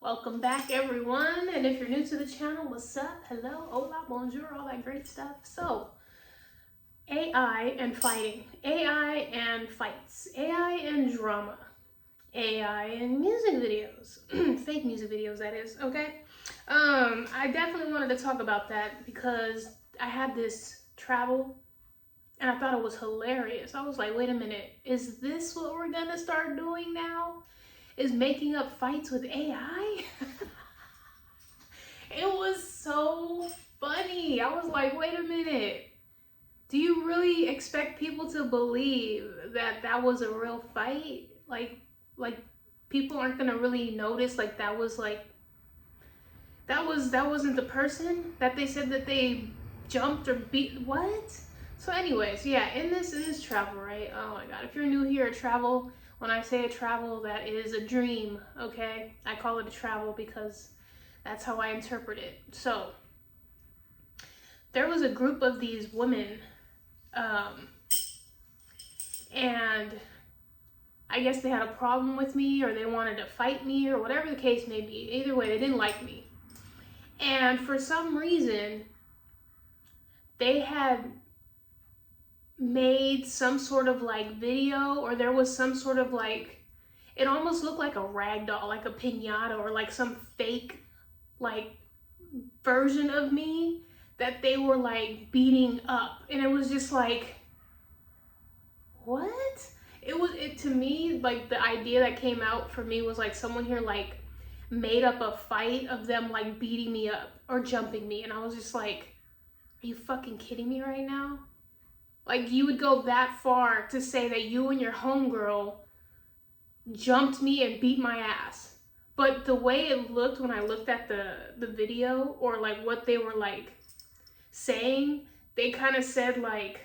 Welcome back, everyone. And if you're new to the channel, what's up? Hello, hola, bonjour, all that great stuff. So, AI and fighting, AI and fights, AI and drama, AI and music videos, fake music videos, that is, okay? I definitely wanted to talk about that because I had this travel and I thought it was hilarious. I was like, wait a minute, is this what we're gonna start doing now? Is making up fights with AI? It was so funny. I was like, wait a minute. Do you really expect people to believe that that was a real fight? Like people aren't gonna really notice like that wasn't the person that they said that they jumped or beat. What? So anyways, yeah, in this travel, right? Oh my god, if you're new here at travel, when I say a travel, that is a dream, okay? I call it a travel because that's how I interpret it. So there was a group of these women, and I guess they had a problem with me, or they wanted to fight me, or whatever the case may be. Either way, they didn't like me. And for some reason, they had made some sort of like video, or there was some sort of like, it almost looked like a rag doll, like a piñata, or like some fake like version of me that they were like beating up. And it was just like, what? It to me, like the idea that came out for me was like someone here like made up a fight of them like beating me up or jumping me. And I was just like, are you fucking kidding me right now? Like, you would go that far to say that you and your homegirl jumped me and beat my ass. But the way it looked when I looked at the video, or like what they were like saying, they kind of said like,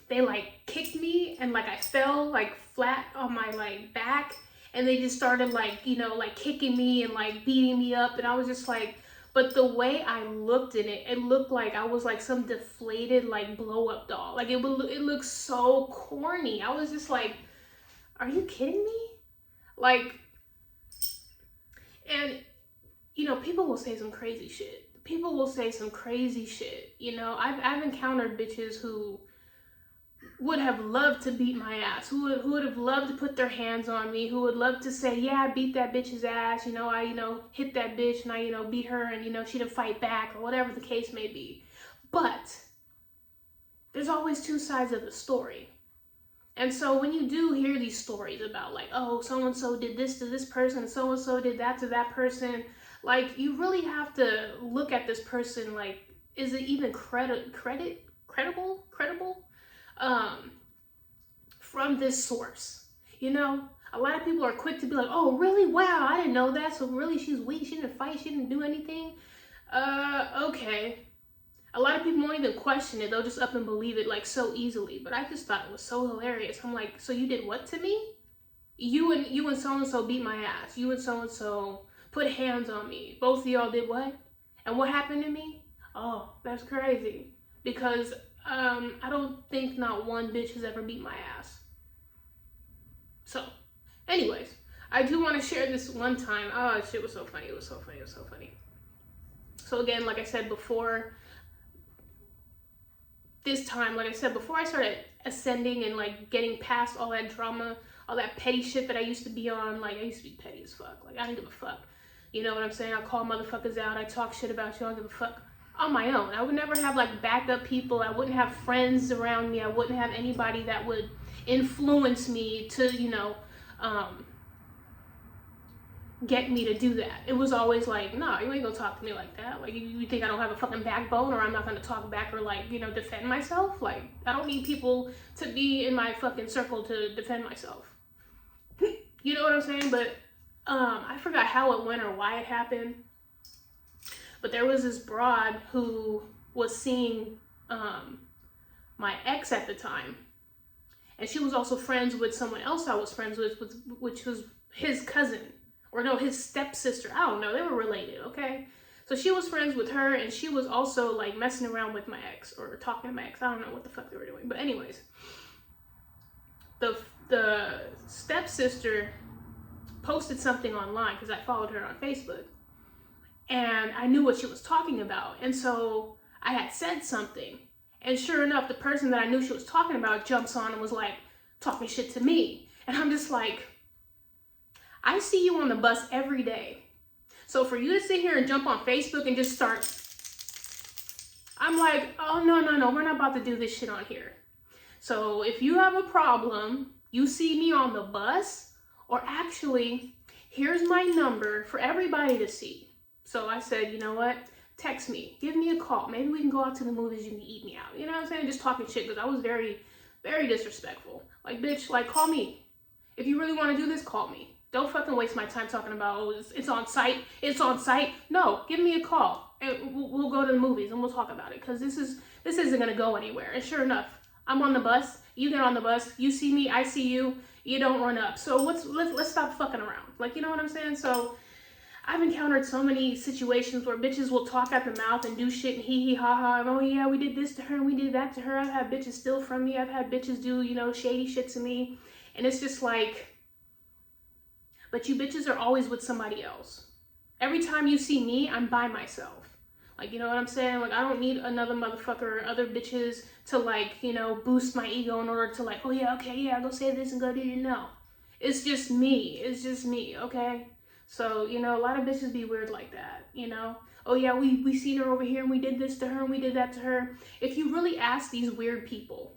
they like kicked me and like I fell like flat on my like back, and they just started like, you know, like kicking me and like beating me up. And I was just like, but the way I looked in it, it looked like I was like some deflated like blow up doll. Like it looked so corny. I was just like, are you kidding me? Like, and you know, people will say some crazy shit. People will say some crazy shit. You know, I've encountered bitches who would have loved to beat my ass, who would have loved to put their hands on me, who would love to say, yeah, I beat that bitch's ass, you know, I, you know, hit that bitch and I, you know, beat her and, you know, she didn't fight back, or whatever the case may be. But there's always two sides of the story. And so when you do hear these stories about like, oh, so-and-so did this to this person, so-and-so did that to that person, like, you really have to look at this person like, is it even credible? From this source. You know, a lot of people are quick to be like, oh, really? Wow, I didn't know that. So really, she's weak. She didn't fight. She didn't do anything. Okay. A lot of people won't even question it. They'll just up and believe it like so easily. But I just thought it was so hilarious. I'm like, so you did what to me? You and so-and-so beat my ass. You and so-and-so put hands on me. Both of y'all did what? And what happened to me? Oh, that's crazy. Because I don't think not one bitch has ever beat my ass. So, anyways, I do want to share this one time. Oh, shit was so funny. It was so funny. It was so funny. So again, like I said before, this time, like I said, before I started ascending and like getting past all that drama, all that petty shit that I used to be on, like I used to be petty as fuck. Like I didn't give a fuck. You know what I'm saying? I call motherfuckers out. I talk shit about you. I don't give a fuck. On my own. I would never have like backup people. I wouldn't have friends around me. I wouldn't have anybody that would influence me to, you know, get me to do that. It was always like, no, you ain't gonna talk to me like that. Like, you think I don't have a fucking backbone, or I'm not gonna talk back, or like, you know, defend myself? Like, I don't need people to be in my fucking circle to defend myself. You know what I'm saying? But I forgot how it went or why it happened. But there was this broad who was seeing my ex at the time. And she was also friends with someone else I was friends with, which was his cousin. Or no, his stepsister. I don't know. They were related, okay? So she was friends with her, and she was also like messing around with my ex, or talking to my ex. I don't know what the fuck they were doing. But anyways, the stepsister posted something online because I followed her on Facebook. And I knew what she was talking about. And so I had said something. And sure enough, the person that I knew she was talking about jumps on and was like talking shit to me. And I'm just like, I see you on the bus every day. So for you to sit here and jump on Facebook and just start, I'm like, oh, no, we're not about to do this shit on here. So if you have a problem, you see me on the bus, or actually, here's my number for everybody to see. So I said, you know what? Text me, give me a call. Maybe we can go out to the movies, you can eat me out. You know what I'm saying? Just talking shit, because I was very, very disrespectful. Like, bitch, like, call me. If you really want to do this, call me. Don't fucking waste my time talking about, oh, it's on site. It's on site. No, give me a call. And we'll go to the movies and we'll talk about it, because this isn't going to go anywhere. And sure enough, I'm on the bus. You get on the bus. You see me. I see you. You don't run up. So let's stop fucking around. Like, you know what I'm saying? So I've encountered so many situations where bitches will talk out the mouth and do shit and hee hee ha ha. And, oh yeah, we did this to her and we did that to her. I've had bitches steal from me. I've had bitches do, you know, shady shit to me. And it's just like, but you bitches are always with somebody else. Every time you see me, I'm by myself. Like, you know what I'm saying? Like, I don't need another motherfucker or other bitches to, like, you know, boost my ego in order to, like, oh yeah, okay, yeah, go say this and go do it. No. It's just me. It's just me, okay? So, you know, a lot of bitches be weird like that, you know? Oh yeah, we seen her over here and we did this to her and we did that to her. If you really ask these weird people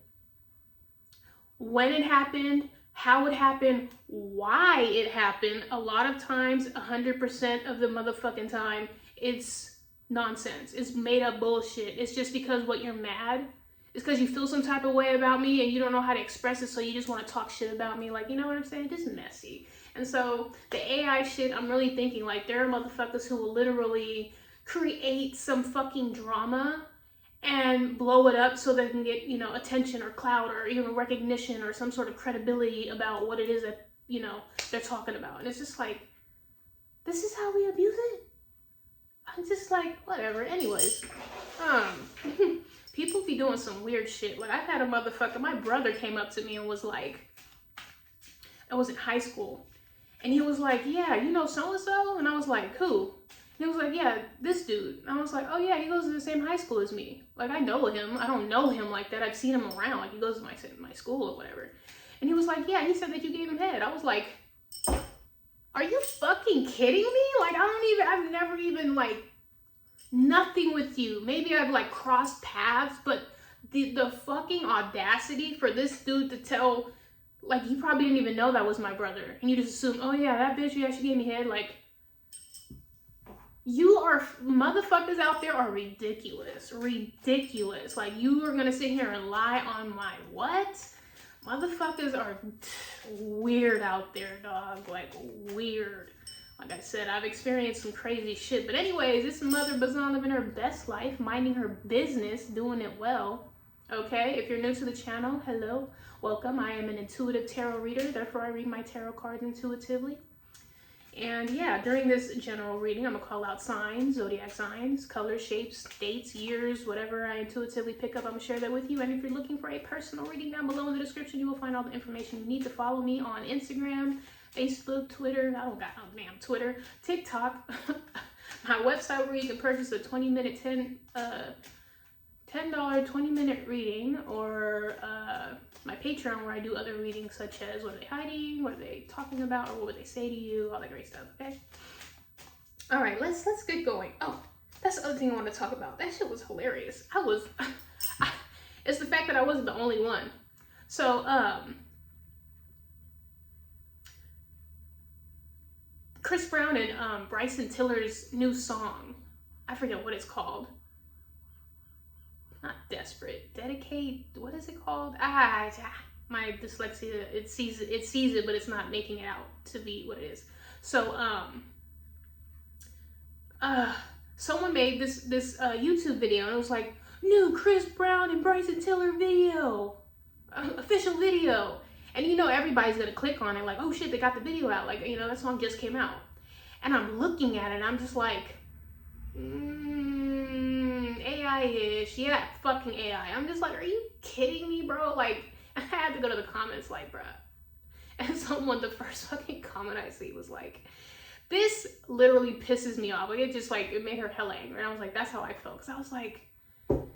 when it happened, how it happened, why it happened, a lot of times, 100% of the motherfucking time, it's nonsense. It's made up bullshit. It's just because what you're mad. It's because you feel some type of way about me and you don't know how to express it, so you just want to talk shit about me. Like, you know what I'm saying? Just messy. And so the AI shit, I'm really thinking, like, there are motherfuckers who will literally create some fucking drama and blow it up so they can get, you know, attention or clout or even recognition or some sort of credibility about what it is that, you know, they're talking about. And it's just like, this is how we abuse it? I'm just like, whatever. Anyways, people be doing some weird shit. Like, I've had a motherfucker, my brother came up to me and was like, I was in high school, and he was like, yeah, you know so-and-so? And I was like, who? And he was like, yeah, this dude. And I was like, oh yeah, he goes to the same high school as me. Like, I know him. I don't know him like that. I've seen him around. Like, he goes to my school or whatever. And he was like, yeah, he said that you gave him head. I was like, are you fucking kidding me? Like, I've never even, like, nothing with you. Maybe I've, like, crossed paths, but the fucking audacity for this dude to tell, like, you probably didn't even know that was my brother. And you just assume, oh yeah, that bitch, yeah, she gave me head. Like, you are, motherfuckers out there are ridiculous. Ridiculous. Like, you are gonna sit here and lie on my what? Motherfuckers are weird out there, dog. Like, weird. Like I said, I've experienced some crazy shit. But anyways, this Mother Bazan living her best life, minding her business, doing it well. Okay, if you're new to the channel, hello, welcome. I am an intuitive tarot reader, therefore I read my tarot cards intuitively. And yeah, during this general reading, I'm gonna call out signs, zodiac signs, colors, shapes, dates, years, whatever I intuitively pick up, I'm gonna share that with you. And if you're looking for a personal reading, down below in the description, you will find all the information you need to follow me on Instagram, Facebook, Twitter, I don't got no damn Twitter, TikTok, my website where you can purchase a 20-minute, $10 20-minute reading, or my Patreon where I do other readings such as what are they hiding, what are they talking about, or what would they say to you, all that great stuff, okay? All right, let's get going. Oh, that's the other thing I want to talk about. That shit was hilarious. It's the fact that I wasn't the only one. So, Chris Brown and Bryson Tiller's new song, I forget what it's called. Not desperate, dedicate, what is it called? My dyslexia, it sees it, but it's not making it out to be what it is. So someone made this YouTube video, and it was like, new Chris Brown and Bryson Tiller video, official video. And you know, everybody's gonna click on it like, oh shit, they got the video out, like, you know, that song just came out. And I'm looking at it and I'm just like, AI-ish, yeah, fucking AI. I'm just like, are you kidding me, bro? Like, I had to go to the comments like, bruh, And someone, the first fucking comment I see was like, this literally pisses me off. Like, it just like, it made her hella angry. And I was like, that's how I felt. Cause I was like,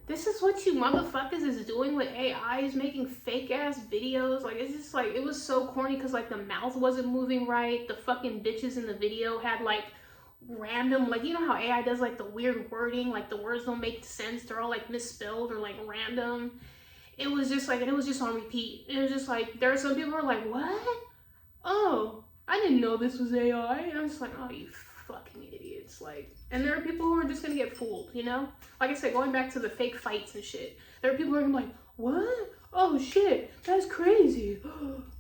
this is what you motherfuckers is doing with AI, is making fake ass videos. Like, it's just like, it was so corny because like the mouth wasn't moving right. The fucking bitches in the video had like random, like, you know how AI does like the weird wording, like the words don't make sense. They're all like misspelled or like random. It was just like, and it was just on repeat. It was just like, there are some people who are like, what? Oh, I didn't know this was AI. And I'm just like, oh, you fucking idiots. Like, and there are people who are just gonna get fooled, you know? Like I said, going back to the fake fights and shit, there are people who are gonna be like, what? Oh shit, that's crazy.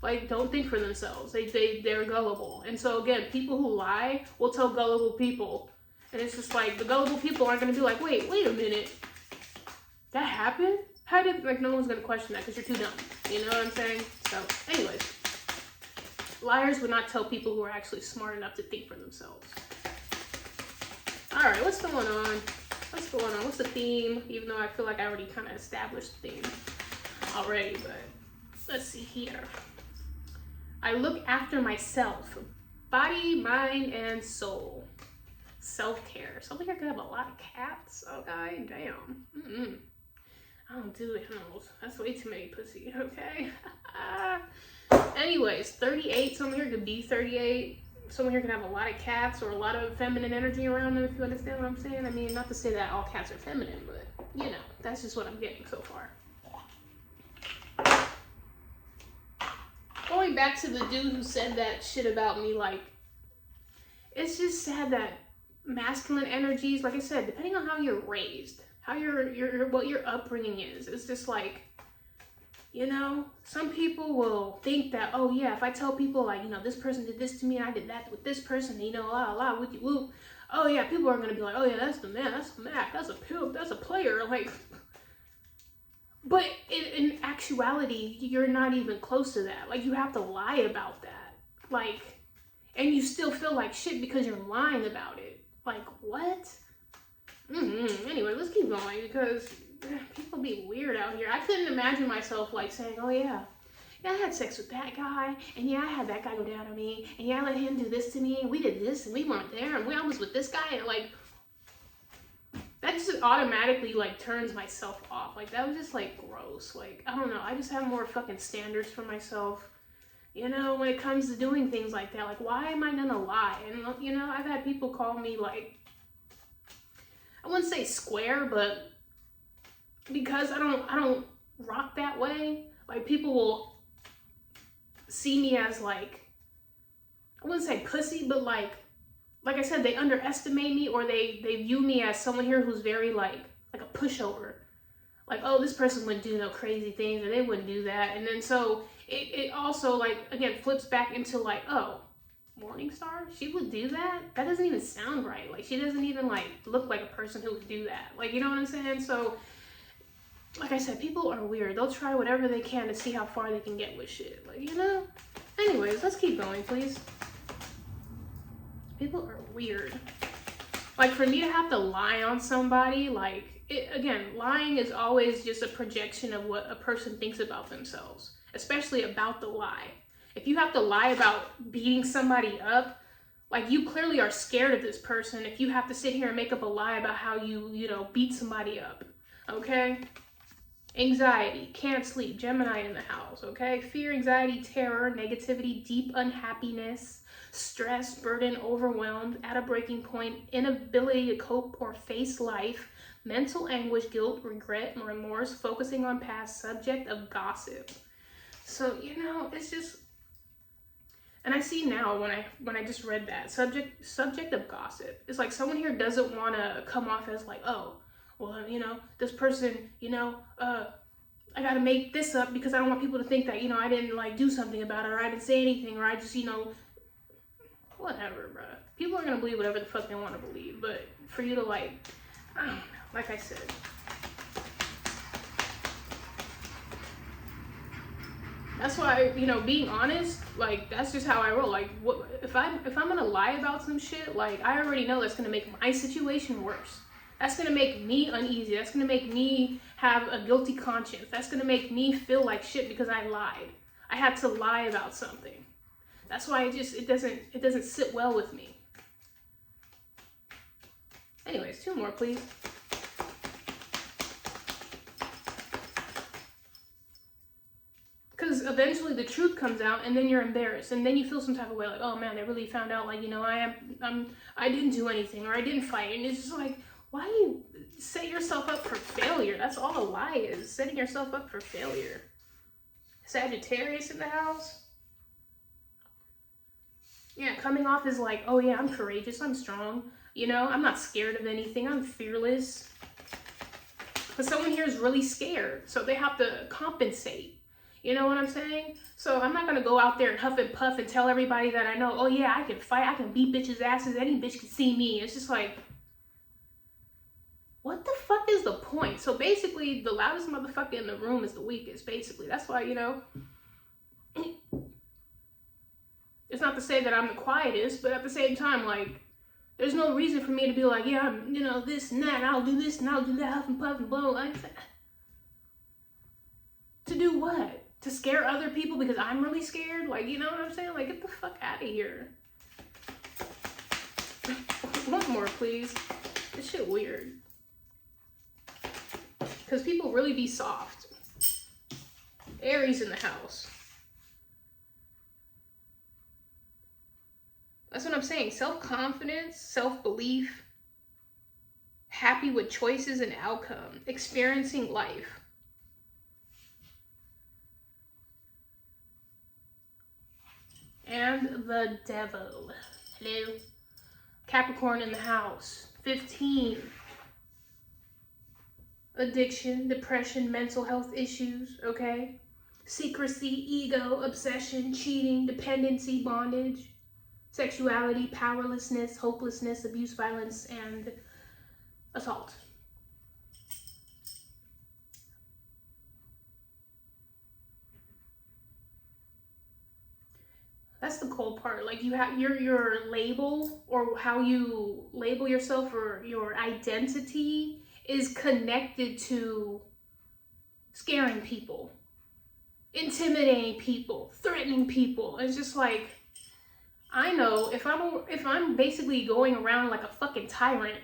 Like, don't think for themselves. They're gullible. And so again, people who lie will tell gullible people. And it's just like, the gullible people aren't gonna be like, wait a minute. That happened? How did, like, no one's gonna question that because you're too dumb. You know what I'm saying? So, anyways. Liars would not tell people who are actually smart enough to think for themselves. All right, what's going on? What's going on? What's the theme? Even though I feel like I already kind of established the theme already, but let's see here. I look after myself, body, mind, and soul. Self-care. Something I could have a lot of cats. Oh, god damn. I don't do animals. That's way too many pussy, okay? Anyways, 38. Someone here could be 38. Someone here can have a lot of cats or a lot of feminine energy around them, if you understand what I'm saying. I mean, not to say that all cats are feminine, but, you know, that's just what I'm getting so far. Going back to the dude who said that shit about me, like, it's just sad that masculine energies, like I said, depending on how you're raised, how what your upbringing is, it's just like, you know, some people will think that, oh yeah, if I tell people like, you know, this person did this to me and I did that with this person, and, you know, with you, woo. Oh yeah, people are gonna be like, oh yeah, that's the man, that's the Mac, that's a pimp, that's a player, like. But in actuality, you're not even close to that. Like, you have to lie about that, like, and you still feel like shit because you're lying about it. Like, what? Anyway, let's keep going because people be weird out here. I couldn't imagine myself like saying, oh yeah, I had sex with that guy, and yeah, I had that guy go down on me, and yeah, I let him do this to me, and we did this, and we weren't there, and I was with this guy, and like, that just automatically like turns myself off. Like, that was just like gross. Like, I don't know, I just have more fucking standards for myself, you know, when it comes to doing things like that. Like, why am I gonna lie? And, you know, I've had people call me like, I wouldn't say square, but because I don't rock that way, like, people will see me as like, I wouldn't say pussy, but like I said, they underestimate me, or they view me as someone here who's very like a pushover. Like, oh, this person wouldn't do no crazy things, or they wouldn't do that. And then so it also, like, again, flips back into like, oh, Morningstar, she would do that? That doesn't even sound right. Like, she doesn't even like look like a person who would do that. Like, you know what I'm saying? So, like I said, people are weird. They'll try whatever they can to see how far they can get with shit. Like, you know? Anyways, let's keep going, please. People are weird. Like, for me to have to lie on somebody, like, again, lying is always just a projection of what a person thinks about themselves, especially about the lie. If you have to lie about beating somebody up, like, you clearly are scared of this person if you have to sit here and make up a lie about how you know, beat somebody up, okay? Anxiety, can't sleep, Gemini in the house, okay? Fear, anxiety, terror, negativity, deep unhappiness, stress, burden, overwhelmed, at a breaking point, inability to cope or face life, mental anguish, guilt, regret, remorse, focusing on past, subject of gossip. So, you know, it's just, and I see now when I just read that, subject of gossip. It's like someone here doesn't want to come off as like, oh, well, you know, this person, you know, I got to make this up because I don't want people to think that, you know, I didn't like do something about it, or I didn't say anything, or I just, you know, whatever, bro. People are going to believe whatever the fuck they want to believe, but for you to like, I don't know, like I said, that's why, you know, being honest, like, that's just how I roll. Like, what if I'm gonna lie about some shit, like, I already know that's gonna make my situation worse. That's gonna make me uneasy. That's gonna make me have a guilty conscience. That's gonna make me feel like shit because I lied. I had to lie about something. That's why it doesn't sit well with me. Anyways, 2 more, please. Because eventually the truth comes out, and then you're embarrassed, and then you feel some type of way, like, oh man, they really found out, like, you know, I didn't do anything, or I didn't fight, and it's just like, why do you set yourself up for failure? That's all a lie is, setting yourself up for failure. Sagittarius in the house. Yeah, coming off as like, oh yeah, I'm courageous, I'm strong, you know, I'm not scared of anything, I'm fearless. But someone here is really scared, so they have to compensate. You know what I'm saying? So I'm not gonna go out there and huff and puff and tell everybody that I know, oh yeah, I can fight, I can beat bitches' asses, any bitch can see me. It's just like, what the fuck is the point? So basically, the loudest motherfucker in the room is the weakest, basically. That's why, you know, it's not to say that I'm the quietest, but at the same time, like, there's no reason for me to be like, yeah, I'm, you know, this and that, and I'll do this and I'll do that, huff and puff and blow. Like, to do what? To scare other people because I'm really scared? Like, you know what I'm saying? Like, get the fuck out of here. 1 more, please. This shit weird. Because people really be soft. Aries in the house. That's what I'm saying. Self-confidence, self-belief, happy with choices and outcome, experiencing life. And the devil. Hello. Capricorn in the house. 15. Addiction, depression, mental health issues, okay? Secrecy, ego, obsession, cheating, dependency, bondage, sexuality, powerlessness, hopelessness, abuse, violence, and assault. That's the cool part. Like, you have your label, or how you label yourself, or your identity is connected to scaring people, intimidating people, threatening people. It's just like, I know if I'm basically going around like a fucking tyrant,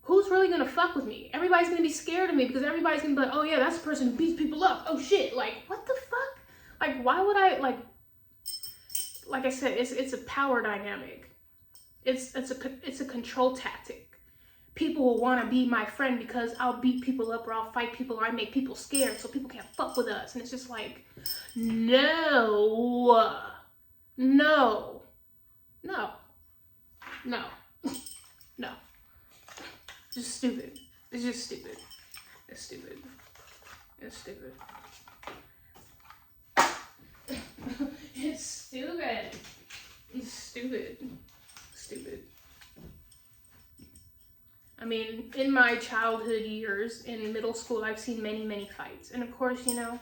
who's really gonna fuck with me? Everybody's gonna be scared of me, because everybody's gonna be like, oh yeah, that's the person who beats people up. Oh shit, like, what the fuck? Like, why would I, like I said, it's a power dynamic. It's a control tactic. People will want to be my friend because I'll beat people up, or I'll fight people, or I make people scared so people can't fuck with us. And it's just like, no, no, no, no, no. Just stupid. It's just stupid. It's stupid. It's stupid. It's stupid. It's stupid. Stupid. I mean, in my childhood years, in middle school, I've seen many, many fights. And of course, you know,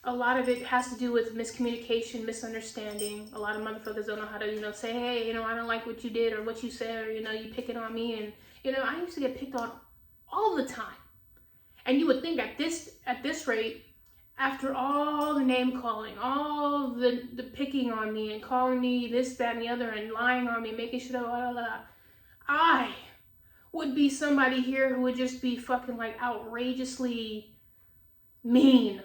a lot of it has to do with miscommunication, misunderstanding. A lot of motherfuckers don't know how to, you know, say, hey, you know, I don't like what you did or what you said, or, you know, you picking on me. And, you know, I used to get picked on all the time. And you would think at this rate, after all the name calling, all the picking on me and calling me this, that, and the other, and lying on me, making shit up, blah, blah, blah, I would be somebody here who would just be fucking like outrageously mean.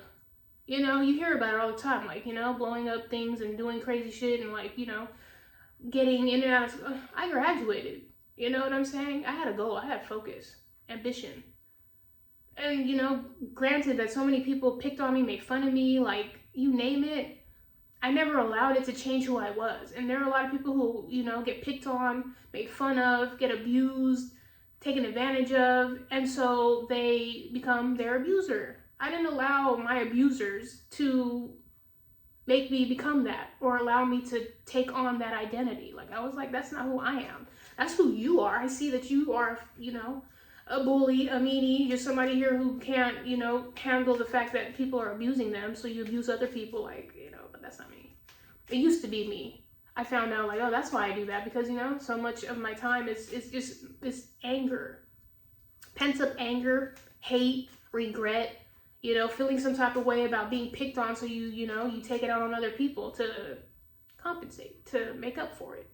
You know, you hear about it all the time, like, you know, blowing up things and doing crazy shit and, like, you know, getting in and out of, I graduated. You know what I'm saying? I had a goal, I had focus, ambition. And, you know, granted that so many people picked on me, made fun of me, like, you name it, I never allowed it to change who I was. And there are a lot of people who, you know, get picked on, made fun of, get abused, taken advantage of, and so they become their abuser. I didn't allow my abusers to make me become that, or allow me to take on that identity. Like, I was like, that's not who I am. That's who you are. I see that you are, you know, a bully, a meanie, just somebody here who can't, you know, handle the fact that people are abusing them, so you abuse other people, like, you know, but that's not me. It used to be me. I found out, like, oh, that's why I do that, because, you know, so much of my time is just this anger. Pent up anger, hate, regret, you know, feeling some type of way about being picked on, so you know, you take it out on other people to compensate, to make up for it.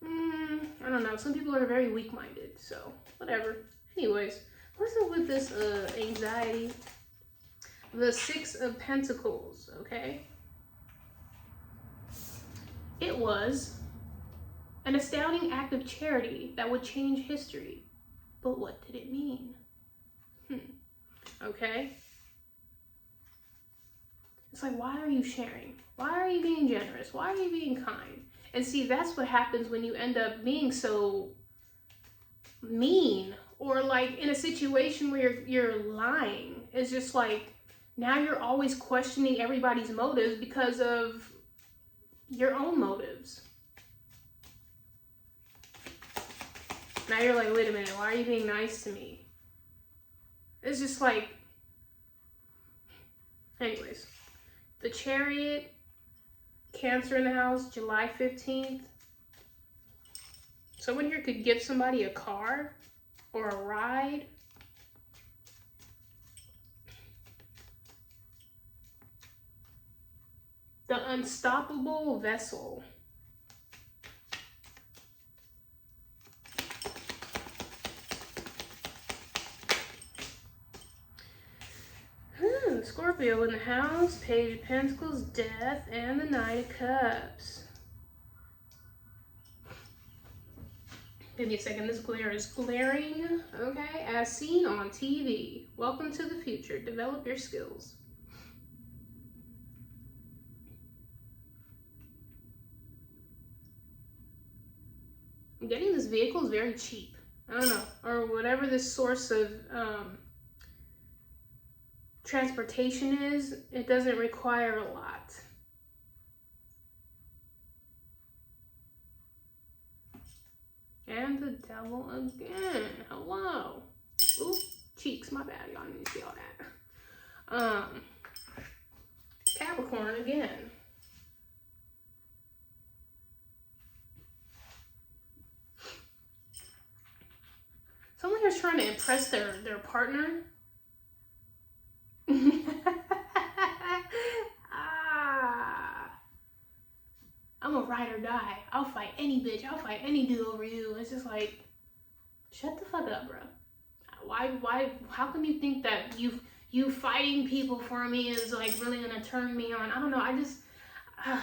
I don't know. Some people are very weak-minded, so whatever. Anyways, what's up with this anxiety? The Six of Pentacles, okay? It was an astounding act of charity that would change history. But what did it mean? Okay? It's like, why are you sharing? Why are you being generous? Why are you being kind? And see, that's what happens when you end up being so mean, or like in a situation where you're lying. It's just like, now you're always questioning everybody's motives because of your own motives. Now you're like, wait a minute, why are you being nice to me? It's just like, anyways, the Chariot, Cancer in the house, July 15th. Someone here could give somebody a car or a ride. The Unstoppable Vessel. Scorpio in the house, Page of Pentacles, Death, and the Knight of Cups. Give me a second, this glare is glaring, okay? As seen on TV. Welcome to the future. Develop your skills. I'm getting this vehicle is very cheap. I don't know, or whatever this source of transportation is, it doesn't require a lot. And the Devil again. Hello. Ooh, cheeks, my bad. Y'all didn't see all that. Capricorn again. Someone here's trying to impress their partner. I'm a ride or die. I'll fight any bitch. I'll fight any dude over you. It's just like, shut the fuck up, bro. Why, how come you think that you fighting people for me is like really gonna turn me on? I don't know. I just,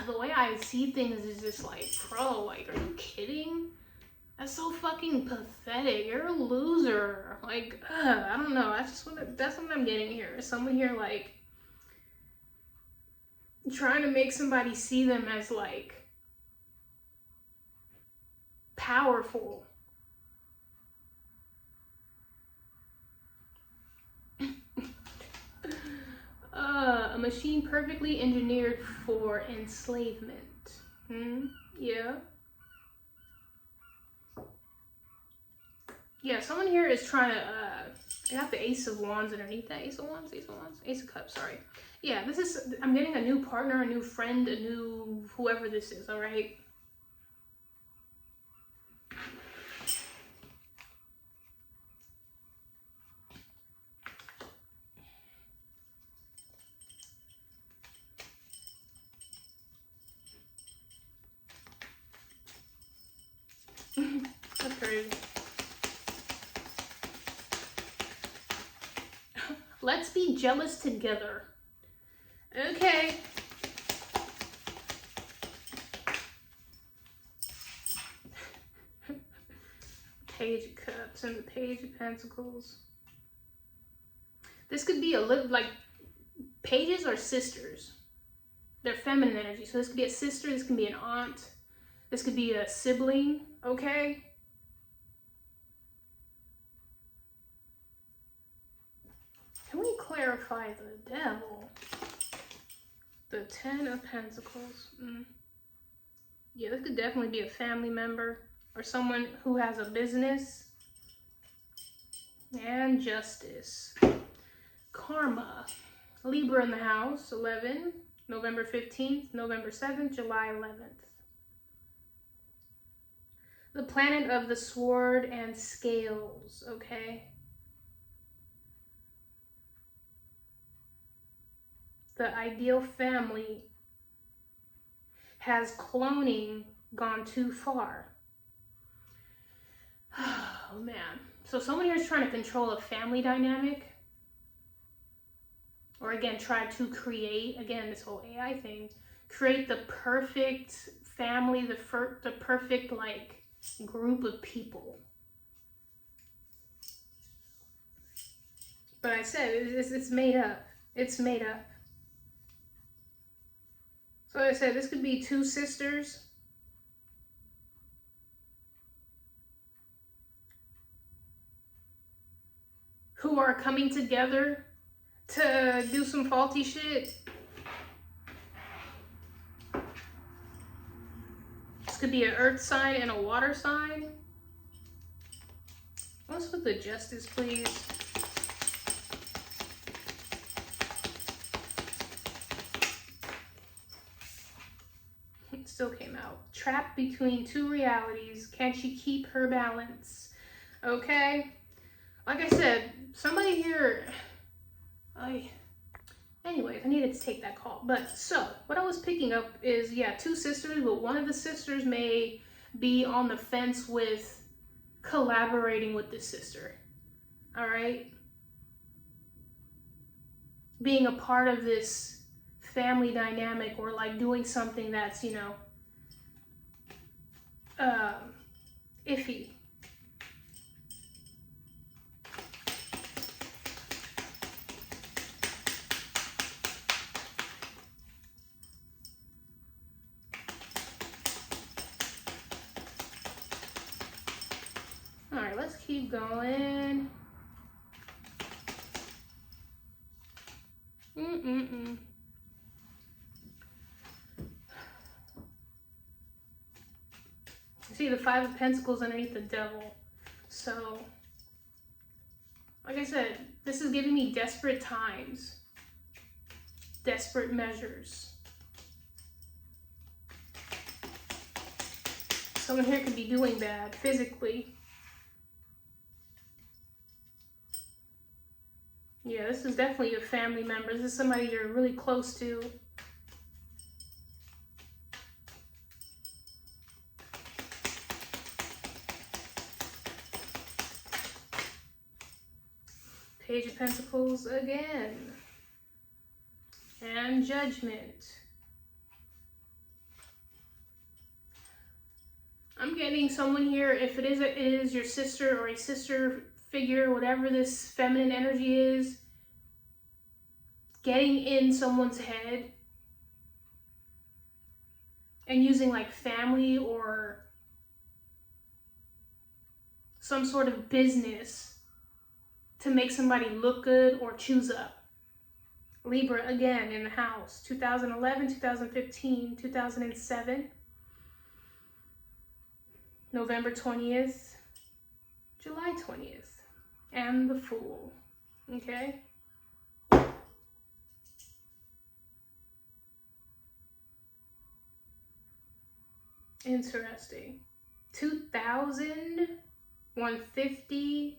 the way I see things is just like, bro, like, are you kidding? That's so fucking pathetic. You're a loser. Like, I don't know. That's what I'm getting here. Someone here like trying to make somebody see them as like powerful. A machine perfectly engineered for enslavement. Yeah. Yeah, someone here is trying to, I got the Ace of Wands underneath that. Ace of Wands, Ace of Cups, sorry. Yeah, this is, I'm getting a new partner, a new friend, a new whoever this is, all right? That's crazy. Let's be jealous together. Okay. Page of Cups and the Page of Pentacles. This could be a little, like, pages are sisters. They're feminine energy. So this could be a sister, this could be an aunt, this could be a sibling, okay? Can we clarify the Devil? The Ten of Pentacles. Yeah, this could definitely be a family member or someone who has a business. And Justice. Karma. Libra in the house, 11, November 15th, November 7th, July 11th. The planet of the sword and scales, okay? The ideal family has cloning gone too far? Oh man. So someone here is trying to control a family dynamic. Or again, try to create, again, this whole AI thing, create the perfect family, the perfect like group of people. But I said, it's made up. It's made up. So like I said, this could be two sisters. Who are coming together to do some faulty shit. This could be an earth sign and a water sign. What's with the justice, please? It still came out. Trapped between two realities. Can she keep her balance? Okay. Like I said, somebody here... Anyways, I needed to take that call. But so, what I was picking up is, yeah, two sisters, but one of the sisters may be on the fence with collaborating with this sister. All right? Being a part of this family dynamic, or like doing something that's, you know, iffy. All right, let's keep going. See the Five of Pentacles underneath the Devil. So, like I said, this is giving me desperate times, desperate measures. Someone here could be doing bad physically. Yeah, this is definitely a family member. This is somebody you're really close to. Page of Pentacles again. And Judgment. I'm getting someone here, if it is your sister or a sister figure, whatever this feminine energy is, getting in someone's head and using like family or some sort of business to make somebody look good or choose up. Libra again in the house. 2011, 2015, 2007. November 20th, July 20th. And the Fool. Okay? Interesting. 2000, 150,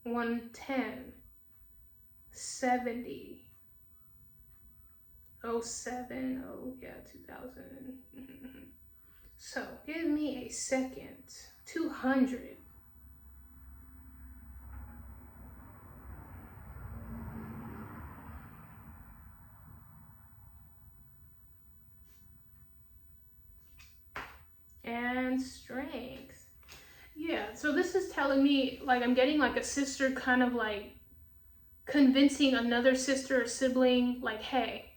110, 70, 07, oh yeah, 2000. So, give me a second. 200. And Strength. Yeah, so this is telling me, like, I'm getting like a sister kind of like convincing another sister or sibling, like, hey,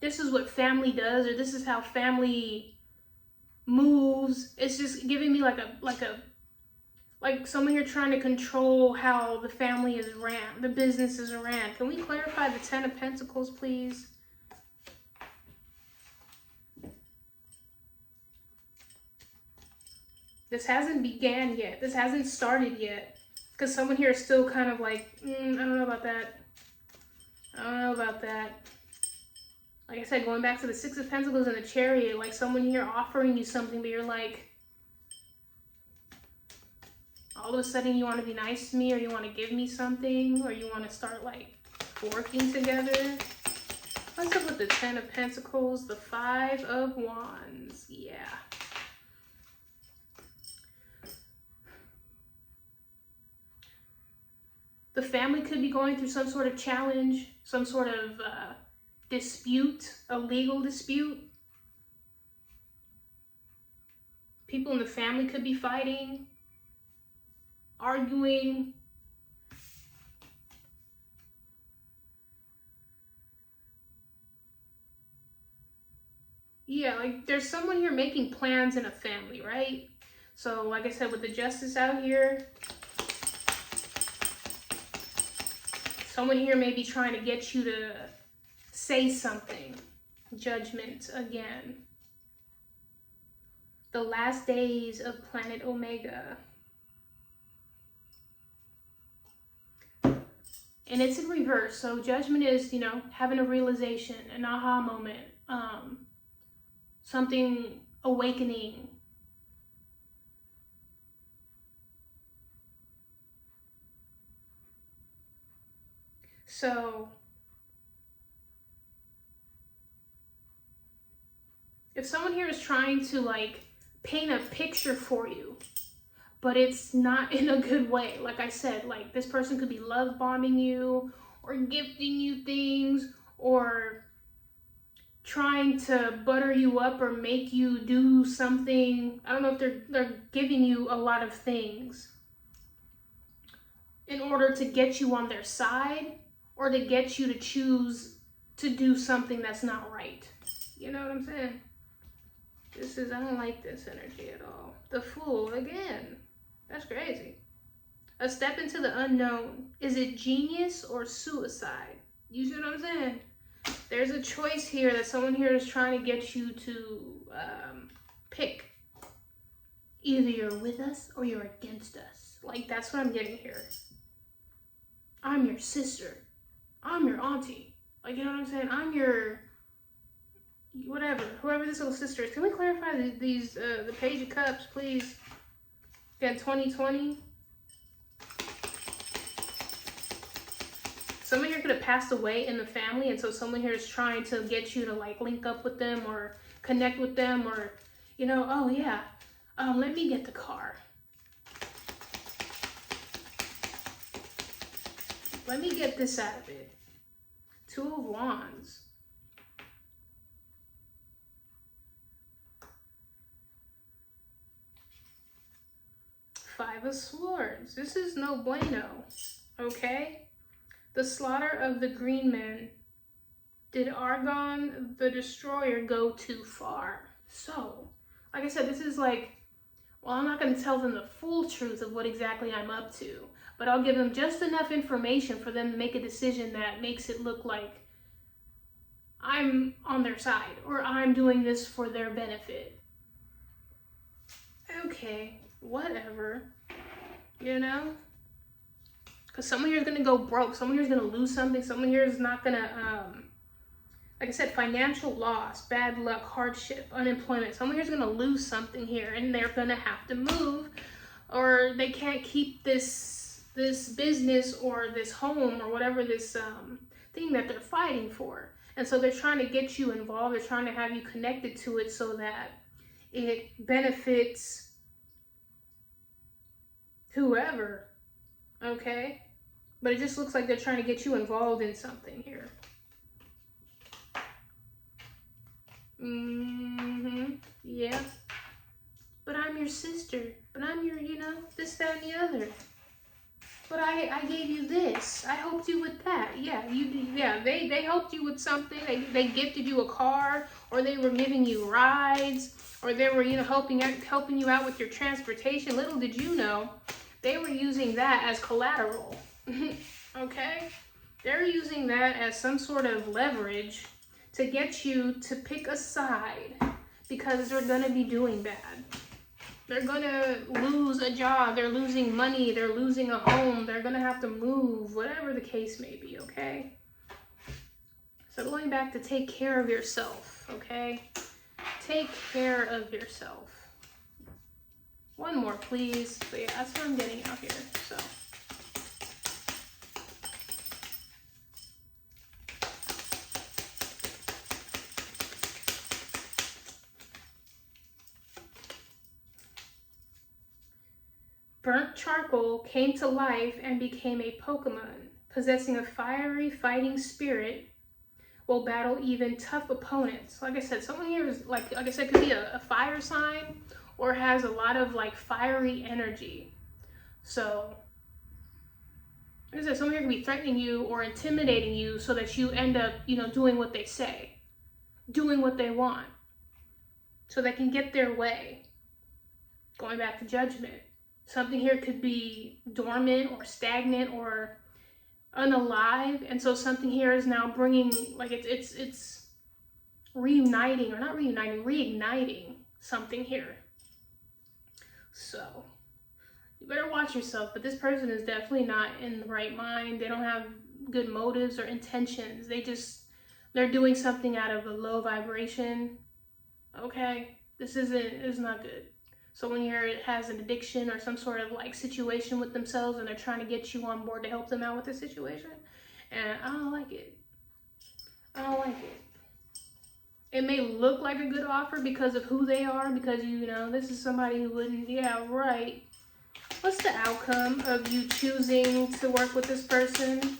this is what family does, or this is how family moves. It's just giving me like someone here trying to control how the family is ran, the business is ran. Can we clarify the Ten of Pentacles, please? This hasn't began yet. This hasn't started yet. Because someone here is still kind of like, I don't know about that. I don't know about that. Like I said, going back to the Six of Pentacles and the Chariot, like someone here offering you something, but you're like, all of a sudden you want to be nice to me, or you want to give me something, or you want to start like working together. What's up with the 10 of Pentacles, the 5 of Wands? Yeah. The family could be going through some sort of challenge, some sort of dispute, a legal dispute. People in the family could be fighting, arguing. Yeah, like there's someone here making plans in a family, right? So like I said, with the Justice out here, someone here may be trying to get you to say something. Judgment again. The last days of planet Omega. And it's in reverse. So judgment is, you know, having a realization, an aha moment, something awakening. So if someone here is trying to like paint a picture for you, but it's not in a good way, like I said, like this person could be love bombing you or gifting you things or trying to butter you up or make you do something. I don't know if they're giving you a lot of things in order to get you on their side or to get you to choose to do something that's not right. You know what I'm saying? I don't like this energy at all. The Fool, again. That's crazy. A step into the unknown. Is it genius or suicide? You see what I'm saying? There's a choice here that someone here is trying to get you to pick. Either you're with us or you're against us. Like, that's what I'm getting here. I'm your sister. I'm your auntie. Like, you know what I'm saying? I'm your... whatever, whoever this little sister is. Can we clarify these the Page of Cups, please? Again, 2020. Someone here could have passed away in the family, and so someone here is trying to get you to like link up with them or connect with them, or, you know, oh yeah, let me get the car. Let me get this out of it. 2 of Wands. Five of Swords. This is no bueno, okay? The slaughter of the green men. Did Argon the Destroyer go too far? So, like I said, this is like, well, I'm not going to tell them the full truth of what exactly I'm up to, but I'll give them just enough information for them to make a decision that makes it look like I'm on their side or I'm doing this for their benefit. Okay. Whatever, you know, because someone here is going to go broke. Someone here is going to lose something. Someone here is not going to, like I said, financial loss, bad luck, hardship, unemployment. Someone here is going to lose something here, and they're going to have to move, or they can't keep this business or this home or whatever this thing that they're fighting for. And so they're trying to get you involved. They're trying to have you connected to it so that it benefits whoever, okay? But it just looks like they're trying to get you involved in something here. Yeah. But I'm your sister. But I'm your, you know, this, that, and the other. But I gave you this. I helped you with that. Yeah, they helped you with something. They gifted you a car, or they were giving you rides, or they were, you know, helping you out with your transportation. Little did you know, they were using that as collateral. Okay? They're using that as some sort of leverage to get you to pick a side because they're going to be doing bad. They're going to lose a job. They're losing money. They're losing a home. They're going to have to move, whatever the case may be, okay? So going back to take care of yourself, okay? Take care of yourself. One more, please. But yeah, that's what I'm getting out here, so. Burnt charcoal came to life and became a Pokemon, possessing a fiery fighting spirit, will battle even tough opponents. Like I said, someone here is like I said, could be a fire sign or has a lot of like fiery energy. So, like I said, someone here could be threatening you or intimidating you so that you end up, you know, doing what they say, doing what they want, so they can get their way. Going back to Judgment. Something here could be dormant or stagnant or unalive, and so something here is now bringing, like it's reuniting, or not reuniting, reigniting something here. So you better watch yourself, but this person is definitely not in the right mind. They don't have good motives or intentions. They're doing something out of a low vibration. Okay, this is not good. Someone here has an addiction or some sort of like situation with themselves, and they're trying to get you on board to help them out with the situation. And I don't like it. I don't like it. It may look like a good offer because of who they are, because you know, this is somebody who wouldn't, yeah, right. What's the outcome of you choosing to work with this person?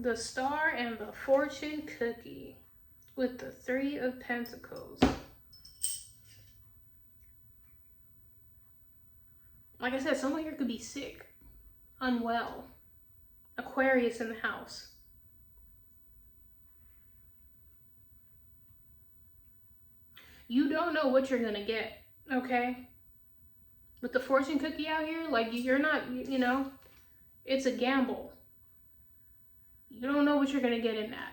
The Star and the Fortune Cookie with the Three of Pentacles. Like I said, someone here could be sick, unwell, Aquarius in the house. You don't know what you're gonna get, okay? With the Fortune Cookie out here, like you're not, you know, it's a gamble. You don't know what you're going to get in that.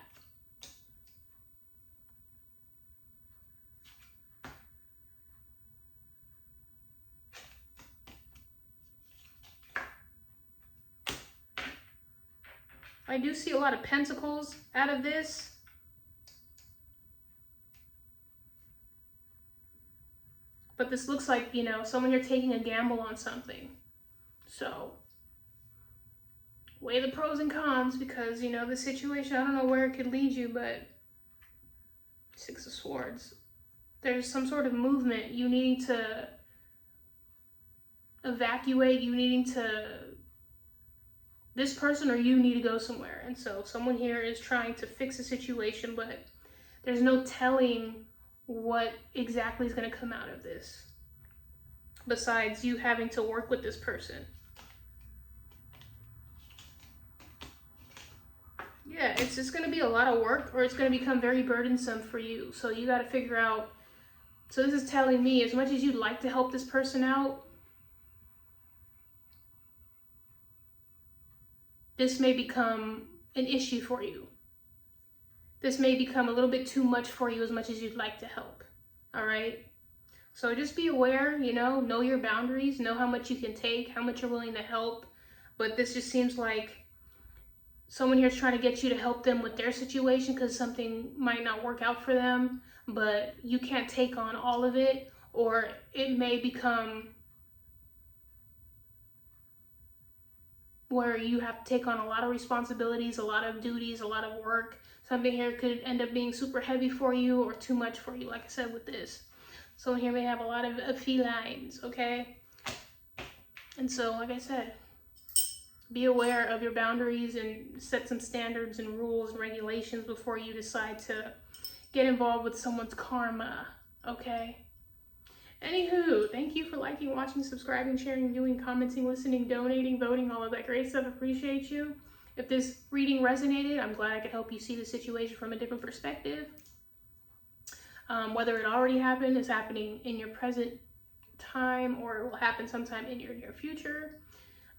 I do see a lot of pentacles out of this. But this looks like, you know, someone here taking a gamble on something. So weigh the pros and cons, because, you know, the situation, I don't know where it could lead you, but Six of Swords. There's some sort of movement. You needing to evacuate, you needing to, this person or you need to go somewhere. And so someone here is trying to fix a situation, but there's no telling what exactly is going to come out of this, besides you having to work with this person. Yeah, it's just going to be a lot of work, or it's going to become very burdensome for you. So you got to figure out. So this is telling me, as much as you'd like to help this person out, this may become an issue for you. This may become a little bit too much for you, as much as you'd like to help. All right? So just be aware, you know your boundaries, know how much you can take, how much you're willing to help. But this just seems like someone here is trying to get you to help them with their situation, because something might not work out for them, but you can't take on all of it, or it may become where you have to take on a lot of responsibilities, a lot of duties, a lot of work. Something here could end up being super heavy for you or too much for you, like I said with this. Someone here may have a lot of felines, okay? And so, like I said, be aware of your boundaries and set some standards and rules and regulations before you decide to get involved with someone's karma, okay? Anywho, thank you for liking, watching, subscribing, sharing, viewing, commenting, listening, donating, voting, all of that great stuff. Appreciate you. If this reading resonated, I'm glad I could help you see the situation from a different perspective. Whether it already happened, is happening in your present time, or it will happen sometime in your near future.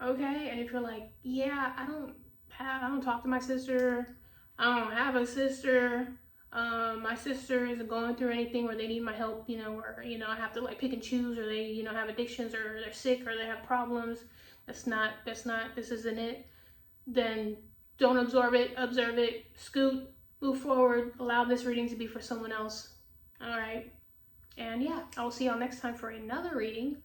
Okay, and if you're like, yeah, I don't talk to my sister, I don't have a sister, my sister isn't going through anything where they need my help, you know, or, you know, I have to like pick and choose, or they, you know, have addictions, or they're sick, or they have problems, this isn't it, then don't absorb it, observe it, scoot, move forward, allow this reading to be for someone else. All right, and yeah, I will see y'all next time for another reading.